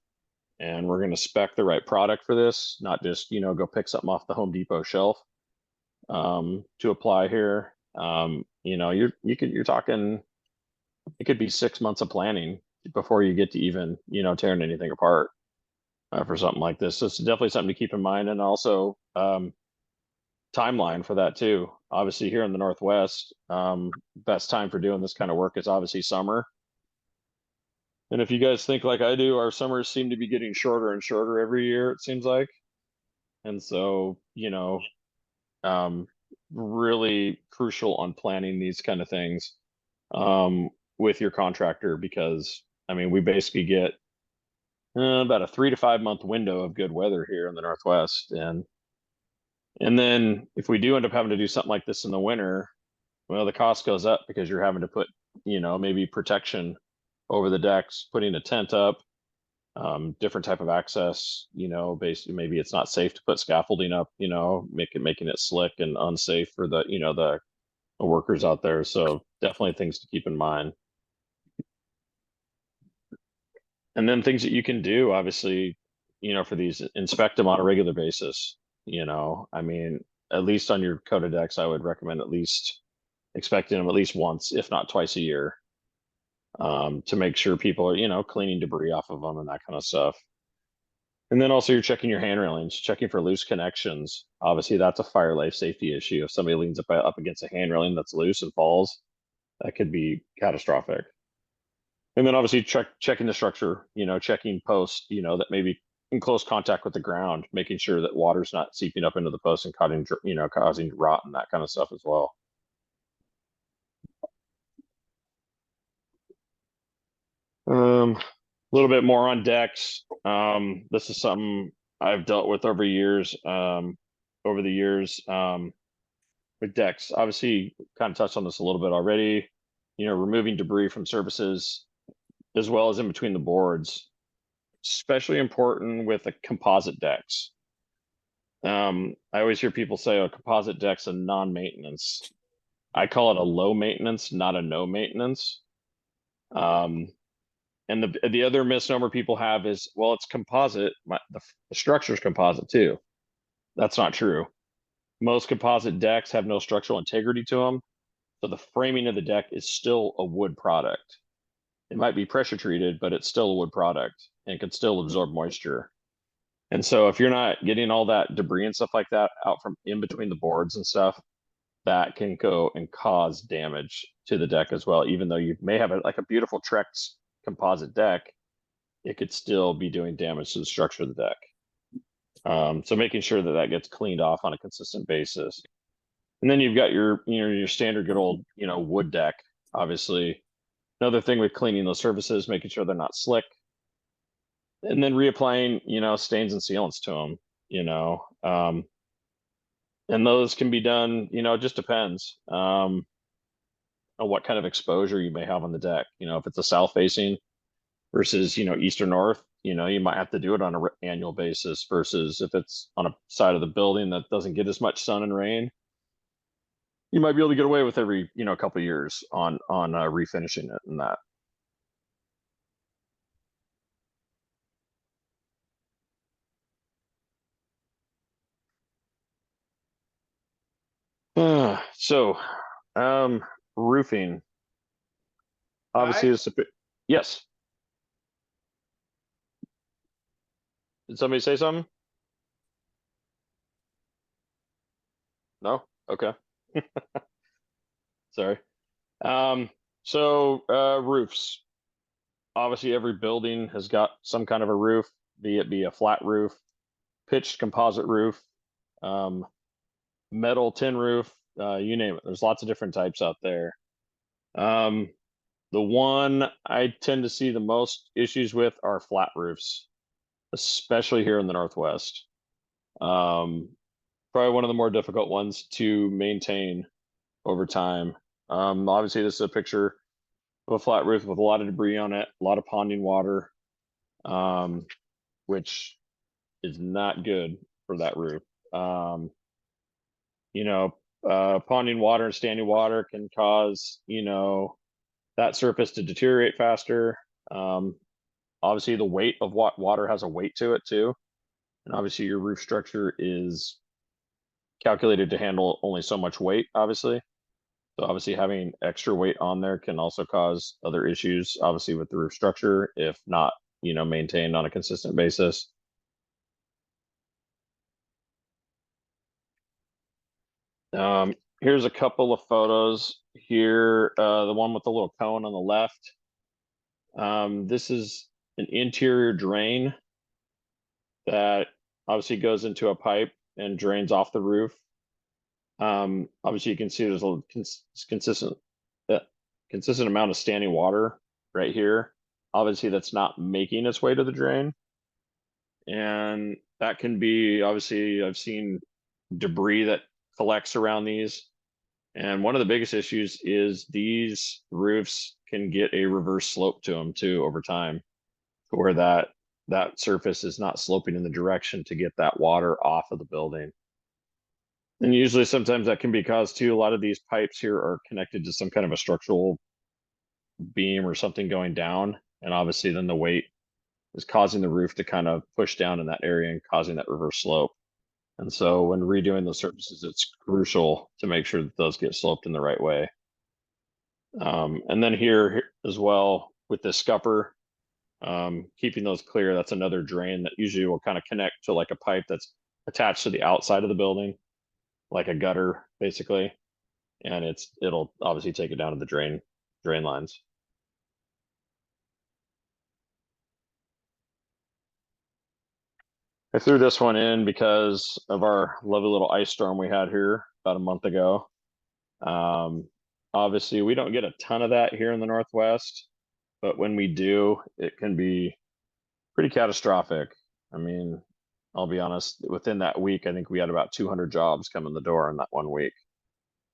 and we're going to spec the right product for this, not just, go pick something off the Home Depot shelf to apply here. You're talking, it could be 6 months of planning before you get to even, tearing anything apart for something like this. So it's definitely something to keep in mind. And also timeline for that too. Obviously here in the Northwest, best time for doing this kind of work is obviously summer. And if you guys think like I do, our summers seem to be getting shorter and shorter every year, it seems like. And so, really crucial on planning these kind of things with your contractor, because we basically get about a 3 to 5 month window of good weather here in the Northwest. And then if we do end up having to do something like this in the winter, well, the cost goes up because you're having to put, maybe protection over the decks, putting a tent up, different type of access, basically maybe it's not safe to put scaffolding up, making it slick and unsafe for the, the workers out there. So definitely things to keep in mind. And then things that you can do, obviously, for these, inspect them on a regular basis. At least on your coated decks, I would recommend at least expecting them at least once, if not twice a year, to make sure people are, cleaning debris off of them and that kind of stuff. And then also you're checking your hand railings, checking for loose connections. Obviously, that's a fire life safety issue. If somebody leans up against a hand railing that's loose and falls, that could be catastrophic. And then obviously checking the structure, checking posts, that may be in close contact with the ground, making sure that water's not seeping up into the post and causing rot and that kind of stuff as well. A little bit more on decks. This is something I've dealt with over the years, with decks. Obviously, kind of touched on this a little bit already. Removing debris from surfaces as well as in between the boards, especially important with the composite decks. I always hear people say, "Oh, composite deck's a non-maintenance." I call it a low maintenance, not a no maintenance. And the other misnomer people have is, well, it's composite. The structure's composite too. That's not true. Most composite decks have no structural integrity to them. So the framing of the deck is still a wood product. It might be pressure treated, but it's still a wood product and can still absorb moisture. And so if you're not getting all that debris and stuff like that out from in between the boards and stuff, that can go and cause damage to the deck as well. Even though you may have like a beautiful Trex composite deck, it could still be doing damage to the structure of the deck. So making sure that that gets cleaned off on a consistent basis. And then you've got your standard good old, wood deck, obviously. Another thing with cleaning those surfaces, making sure they're not slick. And then reapplying, stains and sealants to them, and those can be done, it just depends on what kind of exposure you may have on the deck. If it's a south facing versus, east or north, you might have to do it on an annual basis versus if it's on a side of the building that doesn't get as much sun and rain, you might be able to get away with every, couple of years on refinishing it and that. So, roofing. Obviously, yes. Did somebody say something? No? Okay. Sorry. Roofs. Obviously, every building has got some kind of a roof, be it be a flat roof, pitched composite roof, metal tin roof, you name it. There's lots of different types out there. The one I tend to see the most issues with are flat roofs, especially here in the Northwest. Probably one of the more difficult ones to maintain over time. Obviously, this is a picture of a flat roof with a lot of debris on it, a lot of ponding water, which is not good for that roof. Ponding water and standing water can cause, that surface to deteriorate faster. Obviously, the weight of water has a weight to it too. And obviously, your roof structure is calculated to handle only so much weight, obviously. So obviously having extra weight on there can also cause other issues, obviously with the roof structure, if not, maintained on a consistent basis. Here's a couple of photos here. The one with the little cone on the left. This is an interior drain that obviously goes into a pipe and drains off the roof. Obviously you can see there's a consistent amount of standing water right here. Obviously that's not making its way to the drain. And that can be, obviously I've seen debris that collects around these. And one of the biggest issues is these roofs can get a reverse slope to them too over time, where that surface is not sloping in the direction to get that water off of the building. And usually sometimes that can be caused too. A lot of these pipes here are connected to some kind of a structural beam or something going down. And obviously then the weight is causing the roof to kind of push down in that area and causing that reverse slope. And so when redoing those surfaces, it's crucial to make sure that those get sloped in the right way. And then here as well with the scupper, keeping those clear, that's another drain that usually will kind of connect to like a pipe that's attached to the outside of the building, like a gutter basically. And it'll obviously take it down to the drain lines. I threw this one in because of our lovely little ice storm we had here about a month ago. Obviously we don't get a ton of that here in the Northwest, but when we do, it can be pretty catastrophic. I mean, I'll be honest, within that week, I think we had about 200 jobs come in the door in that 1 week.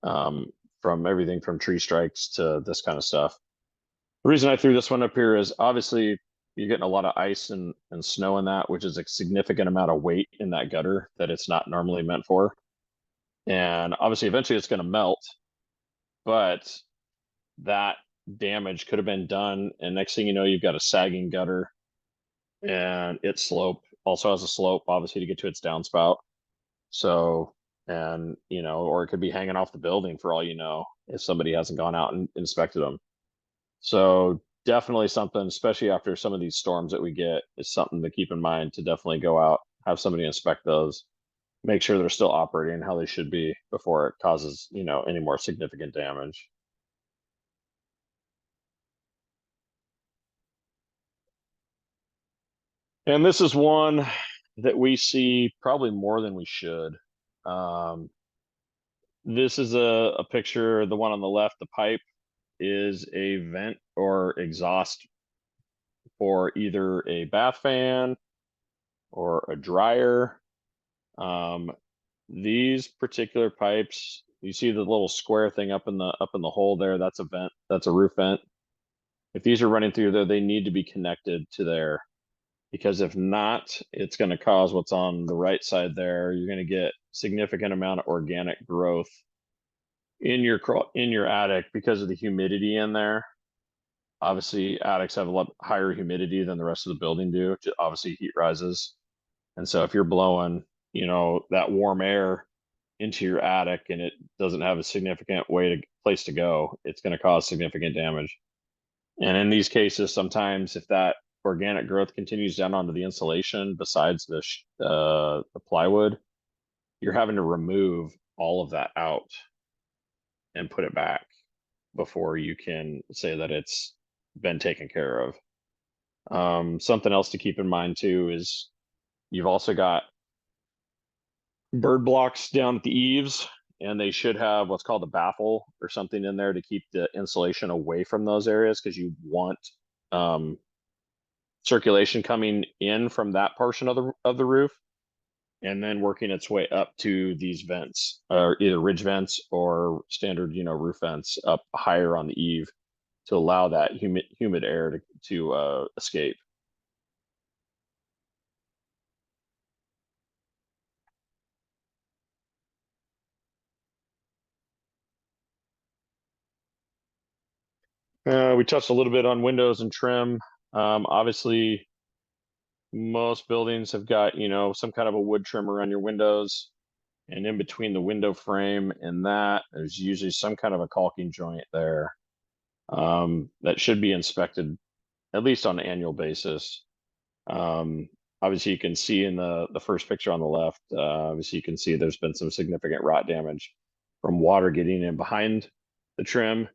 From everything from tree strikes to this kind of stuff. The reason I threw this one up here is obviously you're getting a lot of ice and snow in that, which is a significant amount of weight in that gutter that it's not normally meant for. And obviously eventually it's going to melt, but that damage could have been done. And next thing you know, you've got a sagging gutter and its slope also has a slope, obviously, to get to its downspout. So, and or it could be hanging off the building for all you know, if somebody hasn't gone out and inspected them. So definitely something, especially after some of these storms that we get, is something to keep in mind, to definitely go out, have somebody inspect those, make sure they're still operating how they should be before it causes, any more significant damage. And this is one that we see probably more than we should. This is a picture, the one on the left, the pipe is a vent or exhaust for either a bath fan or a dryer. These particular pipes, you see the little square thing up in the hole there, that's a vent, that's a roof vent. If these are running through there, they need to be connected to there, because if not, it's going to cause what's on the right side there. You're going to get significant amount of organic growth in your attic because of the humidity in there. Obviously, attics have a lot higher humidity than the rest of the building do. Obviously, heat rises. And so if you're blowing, that warm air into your attic and it doesn't have a significant place to go, it's going to cause significant damage. And in these cases, sometimes if that organic growth continues down onto the insulation besides the plywood, you're having to remove all of that out and put it back before you can say that it's been taken care of. Something else to keep in mind too is you've also got bird blocks down at the eaves, and they should have what's called a baffle or something in there to keep the insulation away from those areas, because you want circulation coming in from that portion of the roof and then working its way up to these vents, or either ridge vents or standard, roof vents up higher on the eave to allow that humid air to escape. We touched a little bit on windows and trim. Obviously, most buildings have got, some kind of a wood trim around your windows. And in between the window frame and that, there's usually some kind of a caulking joint there that should be inspected at least on an annual basis. Obviously, you can see in the first picture on the left, obviously you can see there's been some significant rot damage from water getting in behind the trim.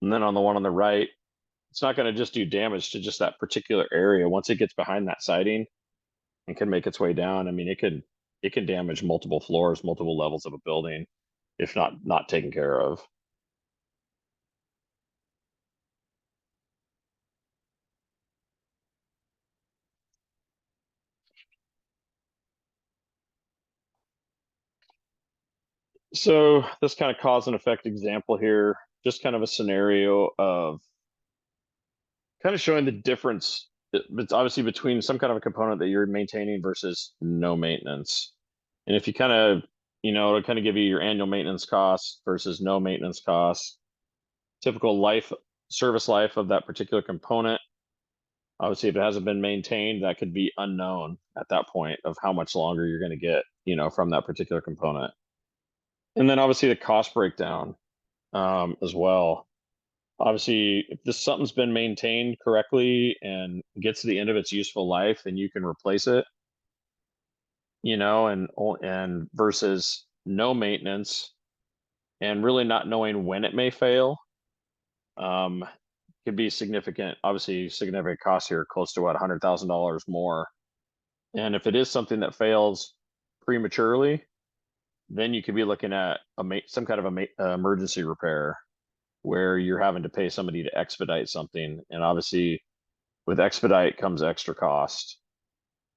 And then on the one on the right, it's not going to just do damage to just that particular area. Once it gets behind that siding and can make its way down, I mean, it can damage multiple floors, multiple levels of a building if not taken care of. So this kind of cause and effect example here, just kind of a scenario of kind of showing the difference. It's obviously between some kind of a component that you're maintaining versus no maintenance. And if you kind of, it'll kind of give you your annual maintenance costs versus no maintenance costs, typical service life of that particular component. Obviously, if it hasn't been maintained, that could be unknown at that point of how much longer you're going to get, from that particular component. And then obviously the cost breakdown as well. Obviously, if something's been maintained correctly and gets to the end of its useful life, then you can replace it, and versus no maintenance and really not knowing when it may fail, could be significant cost here, close to what, $100,000 more. And if it is something that fails prematurely, then you could be looking at some kind of emergency repair where you're having to pay somebody to expedite something. And obviously with expedite comes extra cost.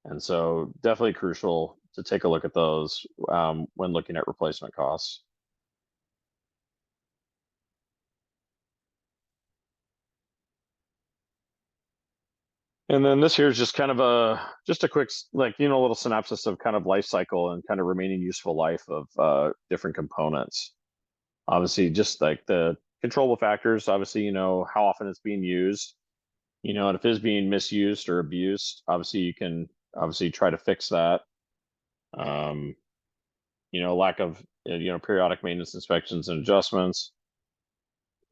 And so definitely crucial to take a look at those when looking at replacement costs. And then this here is just kind of a quick, little synopsis of kind of life cycle and kind of remaining useful life of different components. Obviously, just like the controllable factors, obviously, how often it's being used, and if it is being misused or abused, obviously you can try to fix that. Lack of, periodic maintenance inspections and adjustments.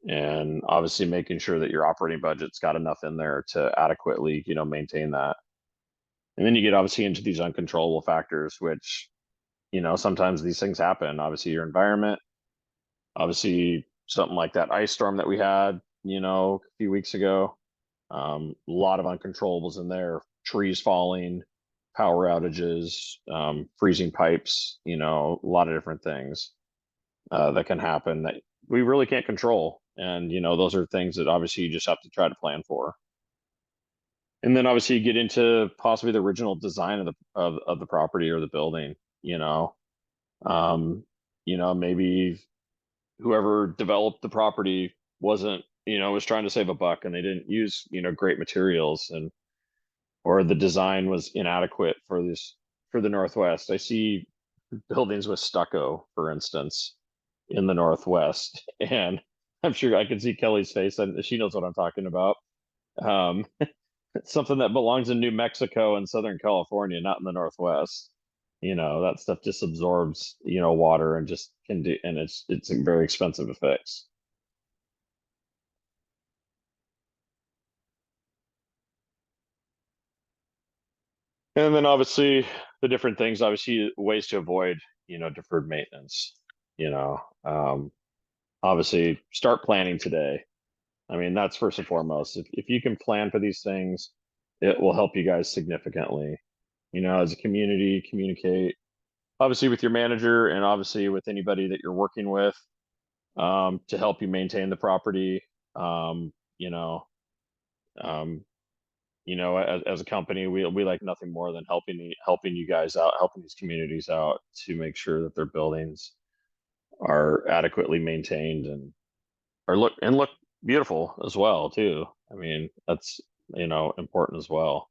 And obviously making sure that your operating budget's got enough in there to adequately, maintain that. And then you get obviously into these uncontrollable factors, which, sometimes these things happen. Obviously your environment, obviously something like that ice storm that we had, a few weeks ago, a lot of uncontrollables in there, trees falling, power outages, freezing pipes, a lot of different things that can happen that we really can't control. And, those are things that obviously you just have to try to plan for. And then obviously you get into possibly the original design of the property or the building, maybe whoever developed the property wasn't, was trying to save a buck and they didn't use, great materials, or the design was inadequate for the Northwest. I see buildings with stucco, for instance, in the Northwest, and I'm sure I can see Kelly's face and she knows what I'm talking about. Something that belongs in New Mexico and Southern California, not in the Northwest. That stuff just absorbs, water and just can do, and it's very expensive to fix. And then obviously the different things, obviously ways to avoid, deferred maintenance, obviously start planning today. I mean, that's first and foremost. If you can plan for these things, it will help you guys significantly. As a community, communicate obviously with your manager and obviously with anybody that you're working with to help you maintain the property. Um, you know, um, as a company, we like nothing more than helping you guys out, helping these communities out to make sure that their buildings are adequately maintained and look beautiful as well too. I mean, that's important as well.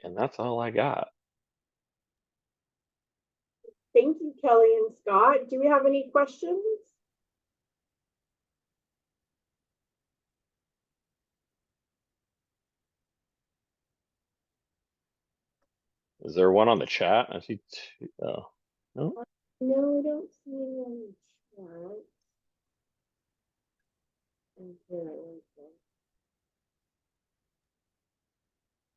And that's all I got. Thank you, Kelly and Scott. Do we have any questions? Is there one on the chat? I see two. Oh, no. No, I don't see any on the chat. Okay.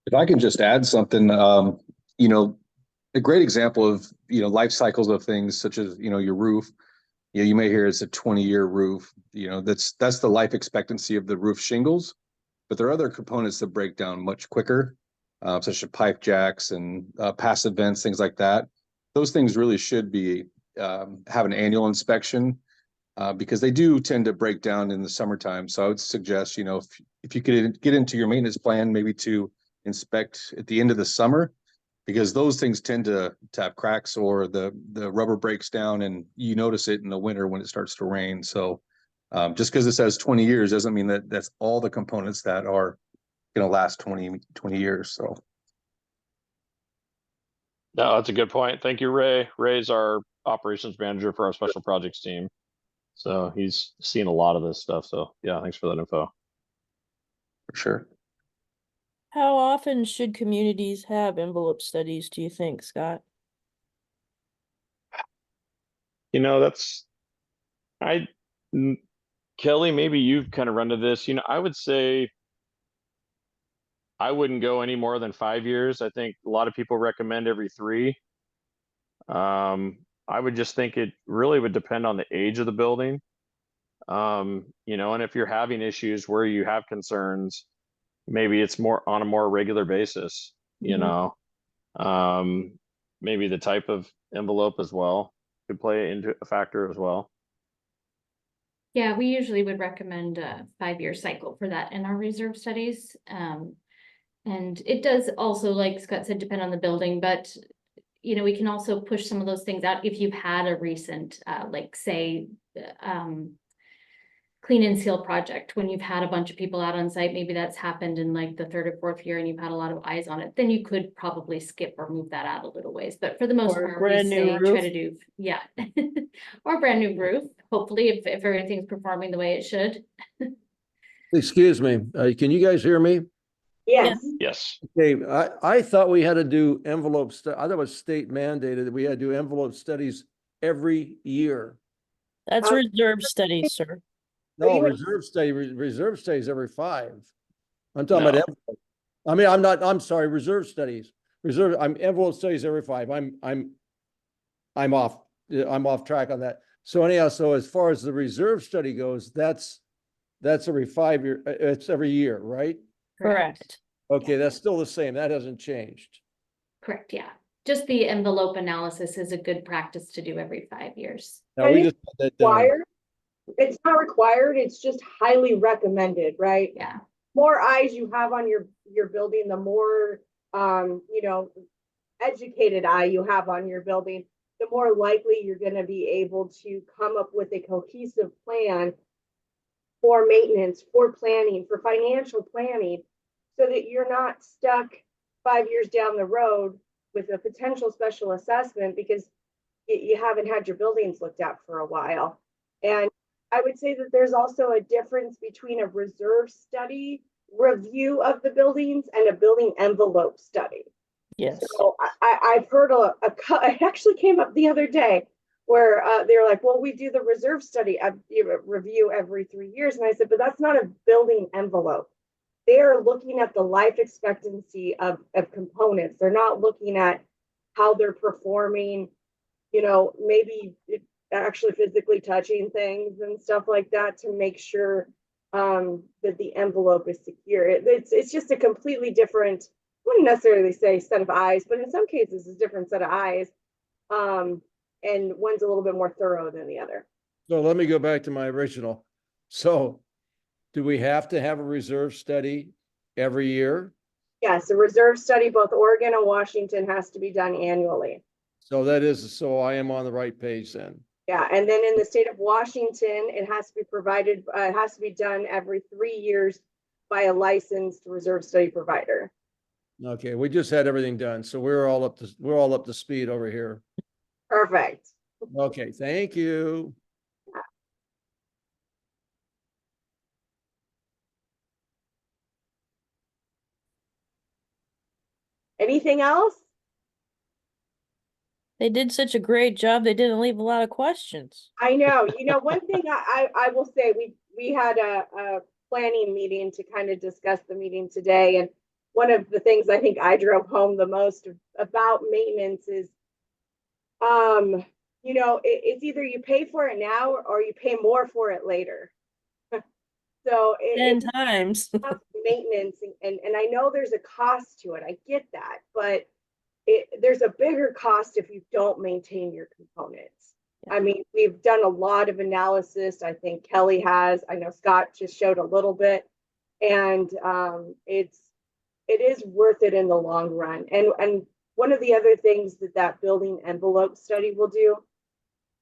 If I can just add something, a great example of, life cycles of things such as, your roof. You may hear it's a 20-year roof, that's the life expectancy of the roof shingles, but there are other components that break down much quicker, such as pipe jacks and passive vents, things like that. Those things really should be have an annual inspection because they do tend to break down in the summertime. So I would suggest, if you could get into your maintenance plan, maybe to inspect at the end of the summer, because those things tend to have cracks or the rubber breaks down and you notice it in the winter when it starts to rain. So just because it says 20 years doesn't mean that that's all the components that are going to last 20 years. So. No, that's a good point. Thank you, Ray. Ray's our operations manager for our special projects team. So he's seen a lot of this stuff. So yeah, thanks for that info. For sure. How often should communities have envelope studies, do you think, Scott? Kelly, maybe you've kind of run to this. I would say I wouldn't go any more than 5 years. I think a lot of people recommend every 3. I would just think it really would depend on the age of the building. And if you're having issues where you have concerns, maybe it's more on a more regular basis, maybe the type of envelope as well could play into a factor as well. Yeah, we usually would recommend a 5-year cycle for that in our reserve studies. And it does also, like Scott said, depend on the building, but we can also push some of those things out if you've had a recent, like say, clean and seal project, when you've had a bunch of people out on site, maybe that's happened in like the 3rd or 4th year and you've had a lot of eyes on it, then you could probably skip or move that out a little ways. But for the most Or a part, we brand new say try roof. to do, yeah. Or a brand new roof, hopefully, if everything's performing the way it should. Excuse me, can you guys hear me? Yes. Yes. Okay, I thought we had to do I thought it was state mandated that we had to do envelope studies every year. That's reserve studies, sir. No, you- reserve studies every 5. I'm talking about No. envelope. I mean, I'm sorry, reserve studies. I'm envelope studies every 5. I'm off track on that. So anyhow, so as far as the reserve study goes, that's every 5 year, it's every year, right? Correct. Okay, Yeah. that's still the same. That hasn't changed. Correct, yeah. Just the envelope analysis is a good practice to do every 5 years. No, I we think just had that done. Required. It's not required, it's just highly recommended, right? Yeah. More eyes you have on your building, the more educated eye you have on your building, the more likely you're going to be able to come up with a cohesive plan for maintenance, for planning, for financial planning, so that you're not stuck 5 years down the road with a potential special assessment because you haven't had your buildings looked at for a while. And I would say that there's also a difference between a reserve study review of the buildings and a building envelope study. Yes. So I've heard it actually came up the other day where they're like, well, we do the reserve study review every 3 years. And I said, but that's not a building envelope. They're looking at the life expectancy of components. They're not looking at how they're performing, maybe actually physically touching things and stuff like that to make sure that the envelope is secure. It's just a completely different, I wouldn't necessarily say set of eyes, but in some cases it's a different set of eyes. And one's a little bit more thorough than the other. So let me go back to my original. So do we have to have a reserve study every year? Yes, a reserve study, both Oregon and Washington, has to be done annually. So that is, so I am on the right page then. Yeah, and then in the state of Washington, it has to be provided, it has to be done every 3 years by a licensed reserve study provider. Okay, we just had everything done. So we're all up to speed over here. Perfect. Okay, thank you. Anything else? They did such a great job. They didn't leave a lot of questions. I know. One thing I will say, we had a planning meeting to kind of discuss the meeting today. And one of the things I think I drove home the most about maintenance is, it's either you pay for it now or you pay more for it later. So 10 times. maintenance and I know there's a cost to it. I get that, but there's a bigger cost if you don't maintain your components. Yeah. I mean, we've done a lot of analysis. I think Kelly has. I know Scott just showed a little bit, and it is worth it in the long run. And one of the other things that building envelope study will do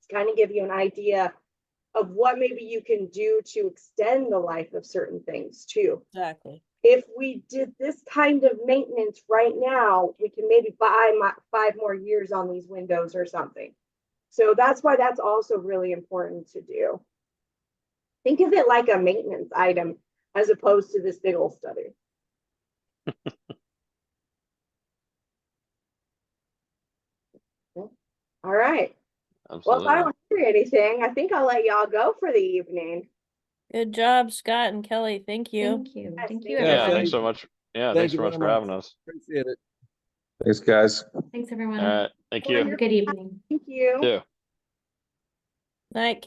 is kind of give you an idea of what maybe you can do to extend the life of certain things too. Exactly. If we did this kind of maintenance right now, we can maybe buy 5 more years on these windows or something. So that's why that's also really important to do. Think of it like a maintenance item as opposed to this big old study. All right. Well, if I Absolutely. don't hear anything, I think I'll let y'all go for the evening. Good job, Scott and Kelly. Thank you. Thank you. Yes, Thank thank you, you. Yeah, everyone. thanks so much. Yeah, Thank thanks you so much very for much. having us. Appreciate it. Thanks, guys. Thanks, All everyone. right, thank Well, you. Good evening. Thank you. Too. Night.